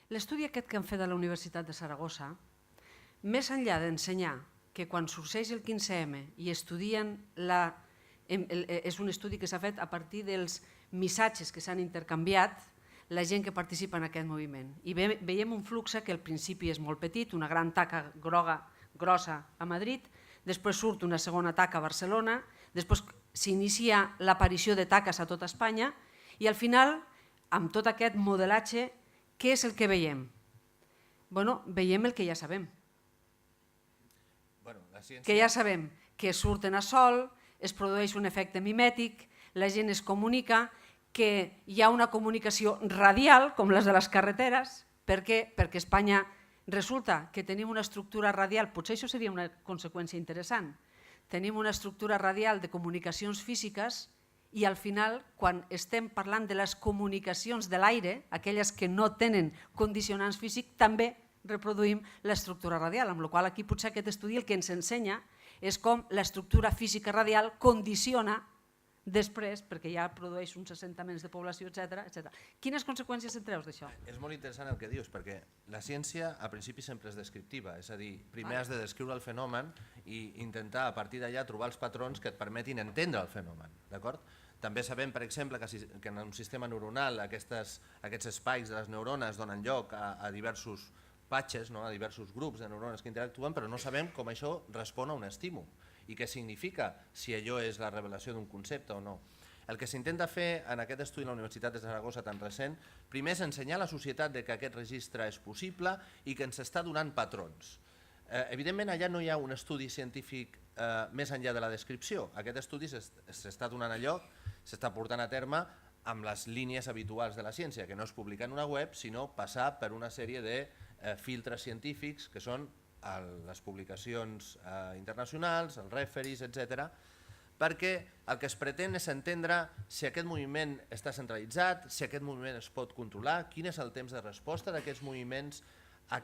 L'estudi aquest que han fet a la Universitat de Saragossa, més enllà d'ensenyar que quan sorgeix el 15M i estudien és un estudi que s'ha fet a partir dels missatges que s'han intercanviat la gent que participa en aquest moviment. I veiem un flux que al principi és molt petit, una gran taca grossa a Madrid, després surt una segona taca a Barcelona, després s'inicia l'aparició de taques a tot Espanya i al final, amb tot aquest modelatge, què és el que veiem? Veiem el que ja sabem. Que ja sabem que surten a sol, es produeix un efecte mimètic, la gent es comunica, que hi ha una comunicació radial, com les de les carreteres. Per què? Perquè a Espanya resulta que tenim una estructura radial, potser això seria una conseqüència interessant, tenim una estructura radial de comunicacions físiques i al final, quan estem parlant de les comunicacions de l'aire, aquelles que no tenen condicionants físics, també reproduïm l'estructura radial, amb la qual cosa aquí potser aquest estudi el que ens ensenya és com l'estructura física radial condiciona després, perquè ja produeix uns assentaments de població, etc. Quines conseqüències en treus d'això? És molt interessant el que dius, perquè la ciència a principi sempre és descriptiva, és a dir, primer has de descriure el fenomen i intentar a partir d'allà trobar els patrons que et permetin entendre el fenomen, d'acord? També sabem, per exemple, que en un sistema neuronal aquests espais de les neurones donen lloc a diversos patxes, a diversos grups de neurones que interactuen, però no sabem com això respon a un estímul i què significa si allò és la revelació d'un concepte o no. El que s'intenta fer en aquest estudi a la Universitat de Saragossa tan recent, primer és ensenyar a la societat que aquest registre és possible i que ens està donant patrons. Evidentment, allà no hi ha un estudi científic més enllà de la descripció. Aquest estudi s'està donant a lloc, s'està portant a terme amb les línies habituals de la ciència, que no és publicar en una web, sinó passar per una sèrie de filtres científics que són les publicacions internacionals, els referees, etc., perquè el que es pretén és entendre si aquest moviment està centralitzat, si aquest moviment es pot controlar, quin és el temps de resposta d'aquests moviments, a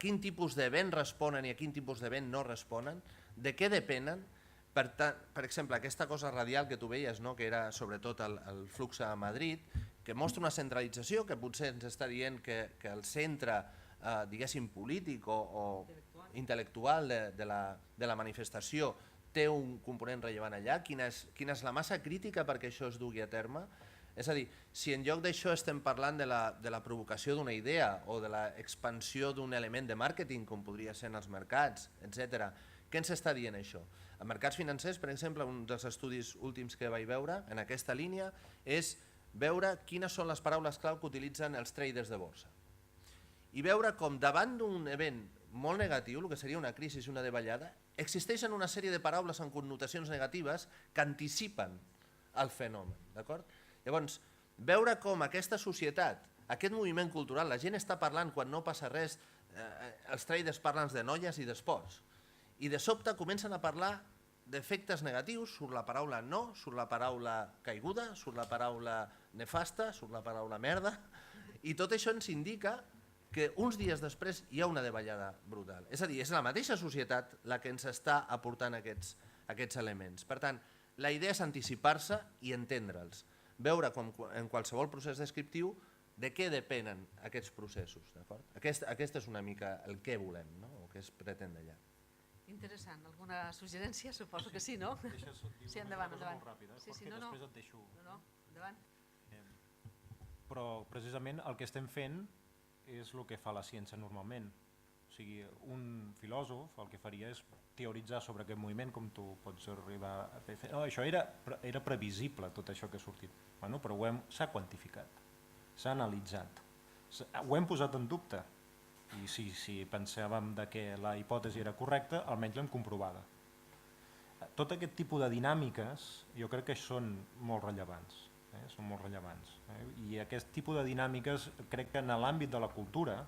quin tipus d'event responen i a quin tipus d'event no responen, de què depenen. Per exemple, aquesta cosa radial que tu veies, que era sobretot el flux a Madrid, que mostra una centralització que potser ens està dient que el centre, diguéssim, polític o intel·lectual de la manifestació té un component rellevant allà. Quina és la massa crítica perquè això es dugui a terme? És a dir, si en lloc d'això estem parlant de la provocació d'una idea o de l'expansió d'un element de màrqueting, com podria ser en els mercats, etc., què ens està dient això? En mercats financers, per exemple, un dels estudis últims que vaig veure en aquesta línia és veure quines són les paraules clau que utilitzen els traders de borsa. I veure com davant d'un event molt negatiu, el que seria una crisi i una davallada, existeixen una sèrie de paraules amb connotacions negatives que anticipen el fenomen. Llavors, veure com aquesta societat, aquest moviment cultural, la gent està parlant quan no passa res, els traders parlen de noies i d'esports, i de sobte comencen a parlar d'efectes negatius, surt la paraula no, surt la paraula caiguda, surt la paraula nefasta, surt la paraula merda, i tot això ens indica que uns dies després hi ha una davallada brutal. És a dir, és la mateixa societat la que ens està aportant aquests elements. Per tant, la idea és anticipar-se i entendre'ls, veure com en qualsevol procés descriptiu de què depenen aquests processos. Aquest és una mica el que volem, o què es pretén d'allà. Interessant. Alguna suggerència? Suposo que sí, no? Sí, endavant, endavant. Després et deixo. Endavant. Però precisament el que estem fent és el que fa la ciència normalment. O sigui, un filòsof el que faria és teoritzar sobre aquest moviment, com tu pots arribar a fer. Això era previsible, tot això que ha sortit. Però s'ha quantificat, s'ha analitzat, ho hem posat en dubte. I si pensàvem que la hipòtesi era correcta, almenys l'hem comprovada. Tot aquest tipus de dinàmiques jo crec que són molt rellevants. I aquest tipus de dinàmiques crec que en l'àmbit de la cultura,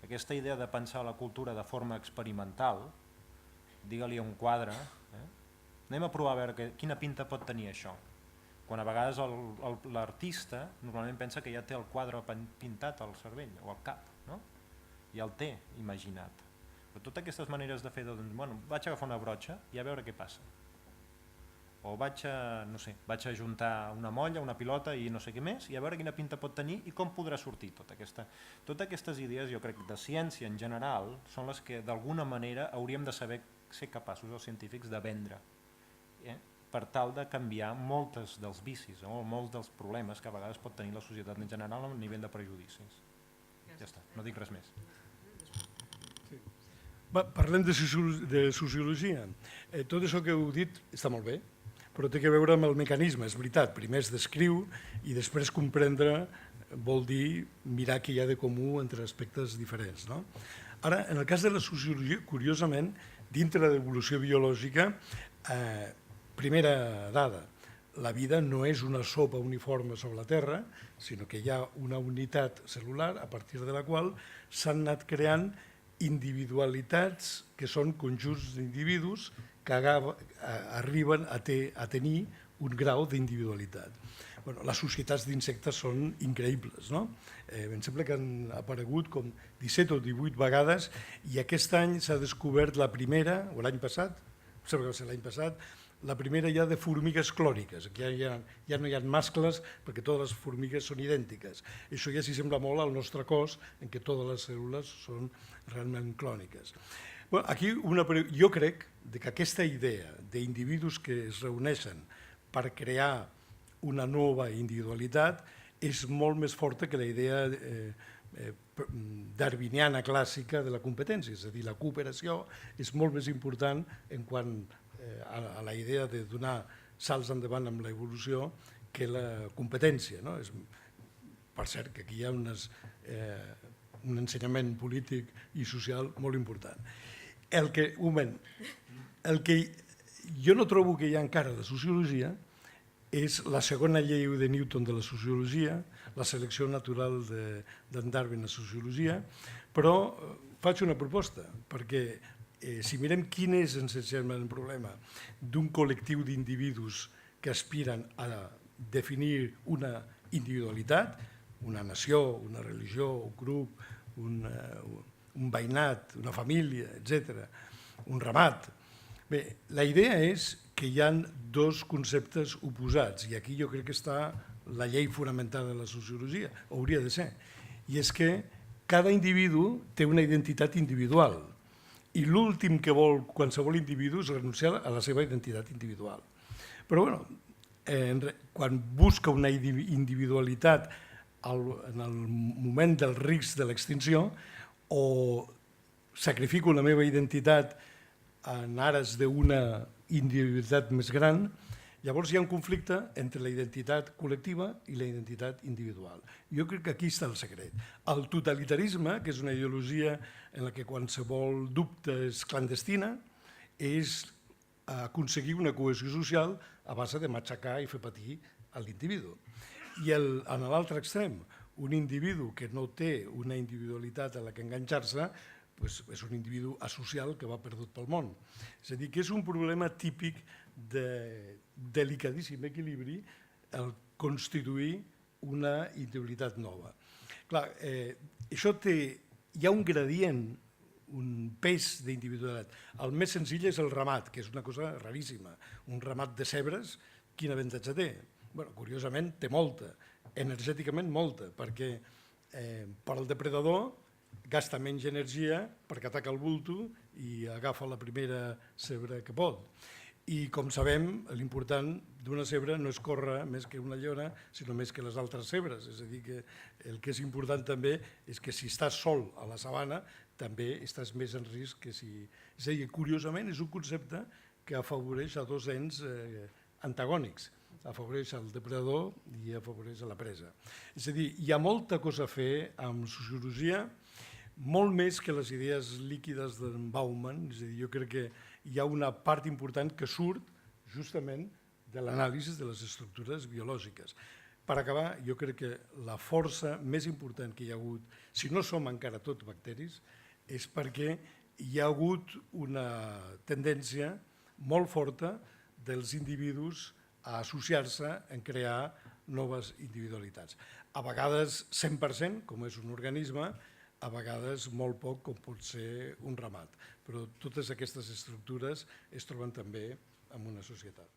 aquesta idea de pensar la cultura de forma experimental, digue-li a un quadre, anem a provar a veure quina pinta pot tenir això. Quan a vegades l'artista normalment pensa que ja té el quadre pintat al cervell o al cap, ja el té imaginat. Però totes aquestes maneres de fer, vaig agafar una brotxa i a veure què passa. o vaig a, no sé, vaig a ajuntar una molla, una pilota i no sé què més, i a veure quina pinta pot tenir i com podrà sortir tota aquesta... Totes aquestes idees, jo crec, de ciència en general, són les que d'alguna manera hauríem de saber ser capaços els científics de vendre, per tal de canviar molts dels vicis o molts dels problemes que a vegades pot tenir la societat en general a nivell de prejudicis. Ja està, no dic res més. Parlem de sociologia. Tot això que heu dit està molt bé, però té que veure amb el mecanisme, és veritat. Primer es descriu i després comprendre vol dir mirar què hi ha de comú entre aspectes diferents. Ara, en el cas de la sociologia, curiosament, dintre de l'evolució biològica, primera dada, la vida no és una sopa uniforme sobre la Terra, sinó que hi ha una unitat cel·lular a partir de la qual s'han anat creant individualitats que són conjunts d'individus que arriben a tenir un grau d'individualitat. Les societats d'insectes són increïbles. Em sembla que han aparegut com 17 o 18 vegades i aquest any s'ha descobert la primera, o l'any passat, sembla que va ser l'any passat, la primera ja de formigues clòniques, que ja no hi ha mascles perquè totes les formigues són idèntiques. Això ja s'hi sembla molt al nostre cos, en què totes les cèl·lules són realment clòniques. Aquí jo crec que aquesta idea d'individus que es reuneixen per crear una nova individualitat és molt més forta que la idea darwiniana clàssica de la competència, és a dir, la cooperació és molt més important en quant a la idea de donar salts endavant amb l'evolució que la competència. Per cert, que aquí hi ha un ensenyament polític i social molt important. El que jo no trobo que hi ha encara a la sociologia és la segona llei de Newton de la sociologia, la selecció natural d'en Darwin a sociologia, però faig una proposta, perquè si mirem quin és essencialment el problema d'un col·lectiu d'individus que aspiren a definir una individualitat, una nació, una religió, un grup, un veïnat, una família, etc., un ramat. Bé, la idea és que hi ha dos conceptes oposats, i aquí jo crec que està la llei fonamental de la sociologia, hauria de ser, i és que cada individu té una identitat individual, i l'últim que vol qualsevol individu és renunciar a la seva identitat individual. Però quan busca una individualitat en el moment del risc de l'extinció o sacrifico la meva identitat en ares d'una individualitat més gran, llavors hi ha un conflicte entre la identitat col·lectiva i la identitat individual. Jo crec que aquí està el secret. El totalitarisme, que és una ideologia en la que qualsevol dubte és clandestina, és aconseguir una cohesió social a base de matxacar i fer patir a l'individu. I en l'altre extrem, un individu que no té una individualitat a la que enganxar-se és un individu asocial que va perdut pel món. És a dir, que és un problema típic de delicadíssim equilibri el constituir una individualitat nova. Clar, hi ha un gradient, un pes d'individualitat. El més senzill és el ramat, que és una cosa raríssima. Un ramat de cebres, quin avantatge té? Curiosament, té molta, energèticament molta, perquè per al depredador gasta menys energia perquè ataca el bulto i agafa la primera cebre que pot. I com sabem, l'important d'una cebre no és córrer més que una llora, sinó més que les altres cebres. És a dir, que el que és important també és que si estàs sol a la sabana, també estàs més en risc que si... És a dir, curiosament, és un concepte que afavoreix a dos ens antagònics. Afavoreix el depredador i afavoreix la presa. És a dir, hi ha molta cosa a fer amb sociologia, molt més que les idees líquides d'en Bauman. És a dir, jo crec que hi ha una part important que surt justament de l'anàlisi de les estructures biològiques. Per acabar, jo crec que la força més important que hi ha hagut, si no som encara tots bacteris, és perquè hi ha hagut una tendència molt forta dels individus a associar-se en crear noves individualitats. A vegades 100%, com és un organisme, a vegades molt poc, com pot ser un ramat. Però totes aquestes estructures es troben també en una societat.